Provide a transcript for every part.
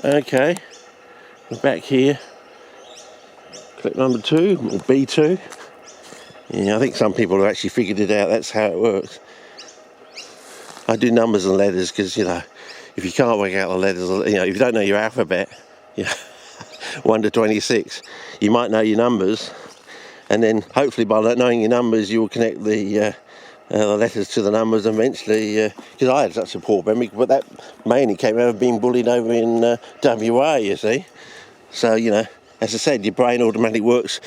Okay, we're back here. Clip number 2, or B2. Yeah, I think some people have actually figured it out. That's how it works. I do numbers and letters because, you know, if you can't work out the letters, you know, if you don't know your alphabet, you know, 1 to 26, you might know your numbers, and then hopefully by knowing your numbers, you will connect the letters to the numbers eventually. Because I had such a poor memory, but that mainly came out of being bullied over in WA, you see. So, you know, as I said, your brain automatically works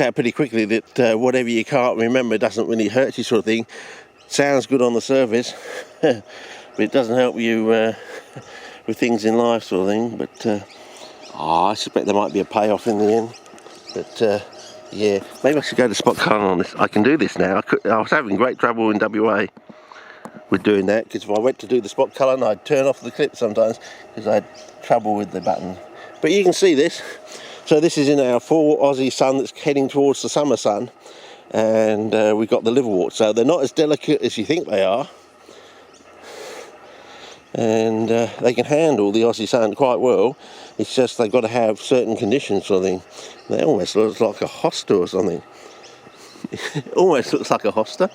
out pretty quickly that whatever you can't remember doesn't really hurt you, sort of thing. Sounds good on the surface, but it doesn't help you with things in life, sort of thing. But I suspect there might be a payoff in the end. But yeah, maybe I should go to spot colour on this. I can do this now. I was having great trouble in WA with doing that, because if I went to do the spot colour, I'd turn off the clip sometimes because I had trouble with the button. But you can see this. So this is in our full Aussie sun that's heading towards the summer sun. And we've got the liverwort. So they're not as delicate as you think they are. And they can handle the Aussie sun quite well. It's just they've got to have certain conditions, sort of thing. They almost looks like a hosta or something. Almost looks like a hosta.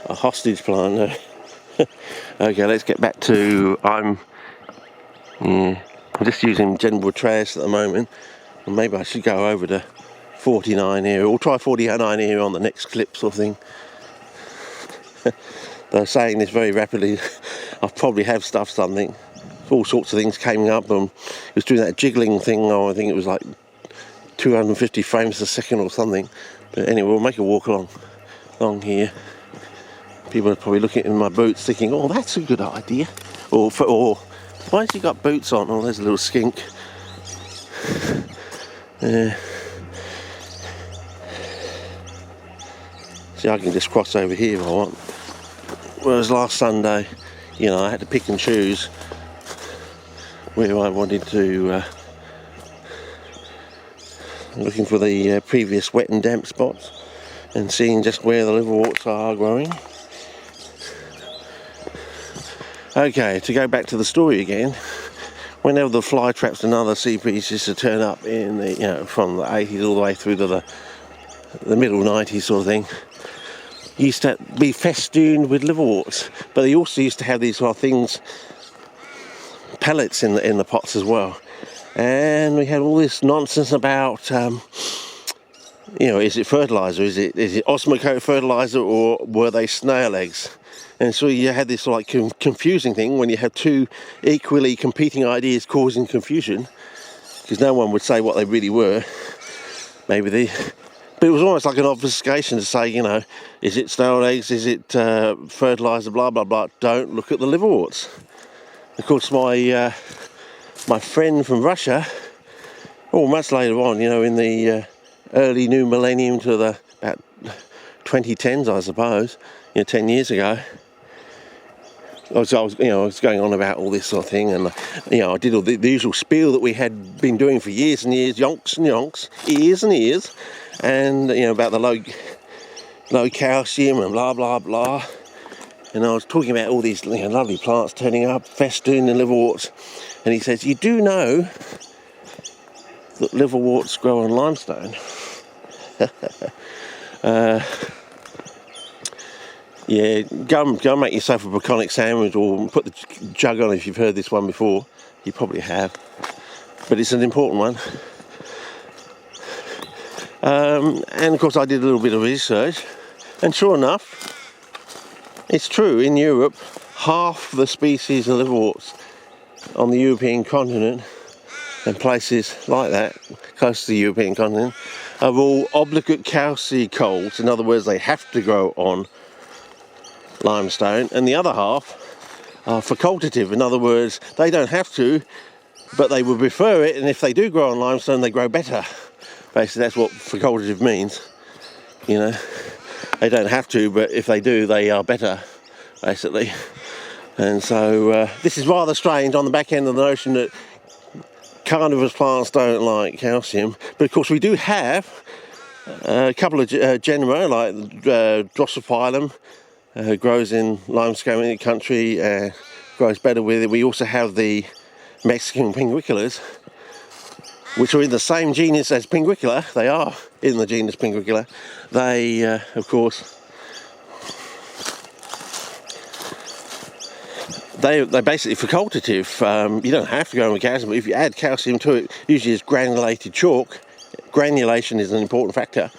A hostage plant. Okay, let's get back to... I'm just using general trash at the moment. And maybe I should go over to 49 here, or try 49 here on the next clip, sort of thing. They're saying this very rapidly. I probably have stuffed something. All sorts of things came up, and it was doing that jiggling thing. Oh, I think it was like 250 frames a second or something. But anyway, we'll make a walk along here. People are probably looking at my boots thinking, oh, that's a good idea. Or why has he got boots on? Oh, there's a little skink. See, I can just cross over here if I want. Whereas last Sunday, you know, I had to pick and choose where I wanted to, looking for the previous wet and damp spots and seeing just where the liverworts are growing. Okay, to go back to the story again, whenever the fly traps and other CPs used to turn up in the, you know, from the 80s all the way through to the middle 90s sort of thing, used to be festooned with liverworts, but they also used to have these sort of things, pellets in the pots as well. And we had all this nonsense about, you know, is it fertilizer? Is it osmocote fertilizer, or were they snail eggs? And so you had this like confusing thing when you have two equally competing ideas causing confusion, because no one would say what they really were. But it was almost like an obfuscation to say, you know, is it snail eggs, is it fertiliser, blah, blah, blah. Don't look at the liverworts. Of course, my friend from Russia, much later on, you know, in the early new millennium to the about 2010s, I suppose, you know, 10 years ago, I was going on about all this sort of thing, and you know, I did all the usual spiel that we had been doing for years and years, yonks and yonks, ears and ears, and you know, about the low calcium and blah blah blah. And I was talking about all these, you know, lovely plants turning up, festooned in liverworts, and he says, "You do know that liverworts grow on limestone?" Yeah, go and make yourself a baconic sandwich, or put the jug on if you've heard this one before. You probably have, but it's an important one. And of course I did a little bit of research, and sure enough, it's true. In Europe, half the species of liverworts on the European continent and places like that, close to the European continent, are all obligate calcicoles. In other words, they have to grow on limestone, and the other half are facultative. In other words, they don't have to, but they would prefer it, and if they do grow on limestone, they grow better. Basically, that's what facultative means. You know, they don't have to, but if they do, they are better, basically. And so this is rather strange on the back end of the notion that carnivorous plants don't like calcium, but of course we do have a couple of genera, like Drosophilum, grows in limestone country, grows better with it. We also have the Mexican pinguiculars, which are in the same genus as Pinguicula. They are in the genus Pinguicula. They, of course, they're basically facultative. You don't have to go in with calcium, but if you add calcium to it, usually it's granulated chalk. Granulation is an important factor.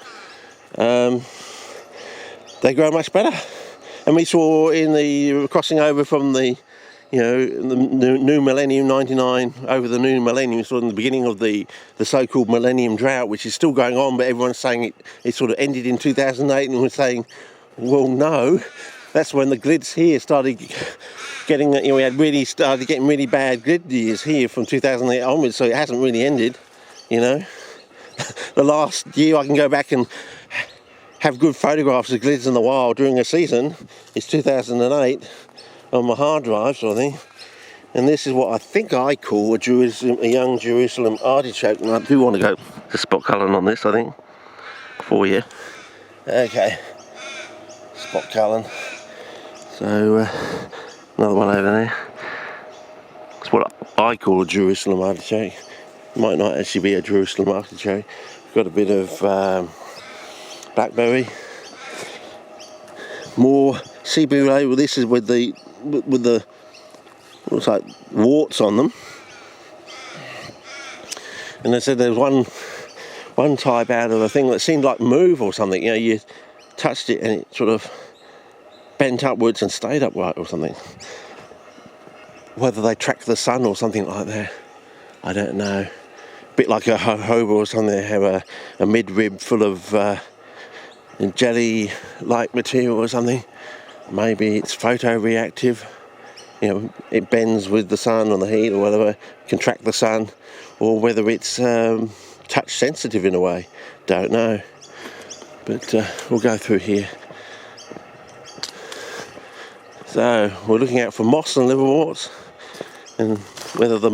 They grow much better. And we saw in the crossing over from the, the new millennium 99 over the new millennium, we saw in the beginning of the so-called millennium drought, which is still going on, but everyone's saying it sort of ended in 2008, and we're saying, well, no, that's when the glids here started getting, we had really started getting really bad glid years here from 2008 onwards, so it hasn't really ended, The last year I can go back and have good photographs of glids in the wild during a season is 2008 on my hard drive, sort of thing. And this is what I think I call a young Jerusalem artichoke. And I do want to go to spot colouring on this, I think, for you. Okay, spot colouring. So another one over there. It's what I call a Jerusalem artichoke. It might not actually be a Jerusalem artichoke. Got a bit of blackberry, more Cebu label. This is with the looks like warts on them. And they said there was one type out of a thing that seemed like move or something. You touched it and it sort of bent upwards and stayed upright or something. Whether they track the sun or something like that, I don't know. A bit like a jojoba or something. They have a mid-rib full of jelly-like material or something. Maybe it's photoreactive. It bends with the sun or the heat or whatever, can track the sun, or whether it's touch sensitive in a way. Don't know. But we'll go through here. So we're looking out for moss and liverworts, and whether the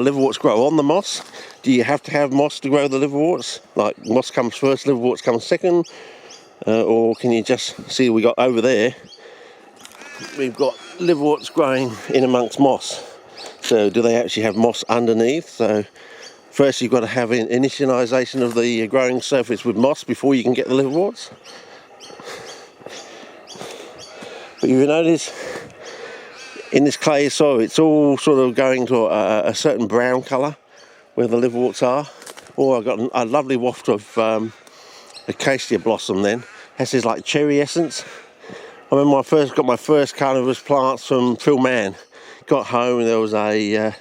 liverworts grow on the moss. Do you have to have moss to grow the liverworts? Like moss comes first, liverworts come second? Or can you just see we got over there, we've got liverworts growing in amongst moss. So do they actually have moss underneath? So first you've got to have an initialisation of the growing surface with moss before you can get the liverworts. But you notice in this clay soil it's all sort of going to a certain brown colour where the liverworts are. Oh, I've got a lovely waft of acacia blossom then. Has this like cherry essence. I remember I got my first carnivorous plants from Phil Mann. Got home and there was a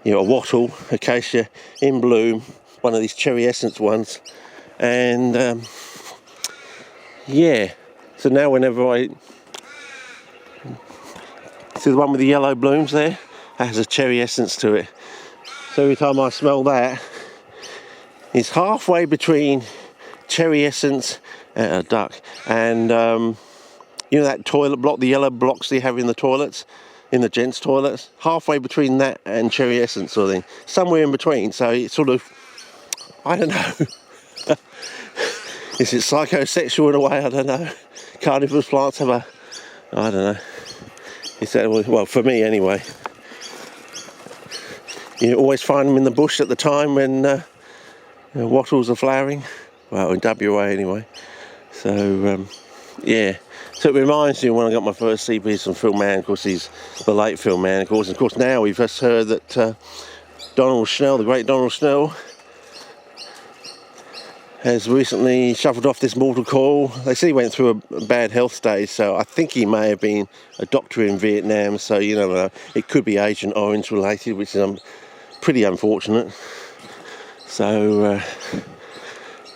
wattle acacia in bloom, one of these cherry essence ones, and so now whenever I see the one with the yellow blooms there, that has a cherry essence to it. So every time I smell that, it's halfway between cherry essence duck and that toilet block, the yellow blocks they have in the toilets, in the gents toilets, halfway between that and cherry essence sort of thing, somewhere in between. So it's sort of, I don't know, is it psychosexual in a way? I don't know. Carnivorous plants have I don't know, it's well for me anyway. You always find them in the bush at the time when wattles are flowering, well in WA anyway. So so it reminds me when I got my first CPs from Phil Mann. Of course he's the late Phil Mann, of course, and of course now we've just heard that Donald Schnell, the great Donald Schnell, has recently shuffled off this mortal coil. They say he went through a bad health stage, so I think he may have been a doctor in Vietnam, so it could be Agent Orange related, which is pretty unfortunate. So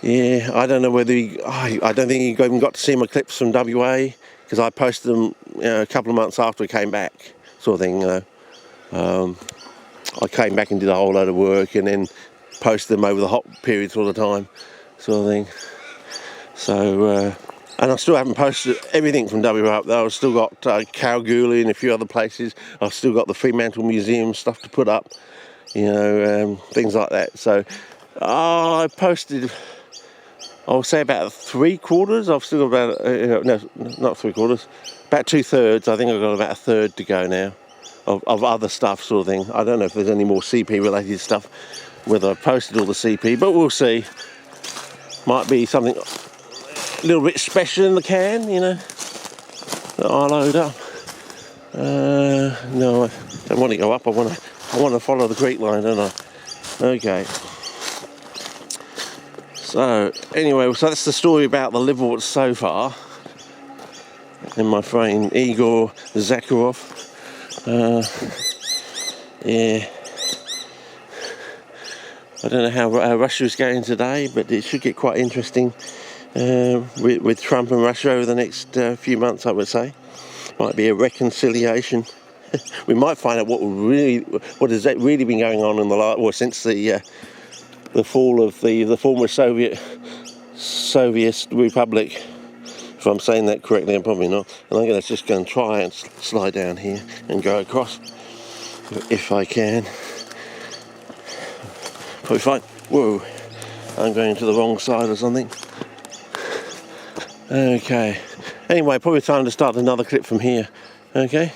I don't know whether I don't think he even got to see my clips from WA, because I posted them a couple of months after he came back, sort of thing. I came back and did a whole load of work and then posted them over the hot periods all the time, sort of thing. So and I still haven't posted everything from WA up there. I've still got Kalgoorlie and a few other places. I've still got the Fremantle Museum stuff to put up, things like that. So I posted I'll say about 3/4. I've still got about, no, not 3/4, about 2/3. I think I've got about 1/3 to go now of other stuff sort of thing. I don't know if there's any more CP related stuff, whether I've posted all the CP, but we'll see. Might be something a little bit special in the can, you know, that I'll load up. No, I don't want to go up. I want to follow the creek line, don't I? Okay. So anyway, so that's the story about the liverwort so far. And my friend Igor Zakharov. Yeah. I don't know how Russia is going today, but it should get quite interesting with Trump and Russia over the next few months, I would say. Might be a reconciliation. We might find out what has that really been going on in the last, well, since the fall of the former Soviet Republic. If I'm saying that correctly, I'm probably not. And I'm going to just go and try and slide down here and go across, if I can. Probably fine. Whoa, I'm going to the wrong side or something. Okay. Anyway, probably time to start another clip from here. Okay.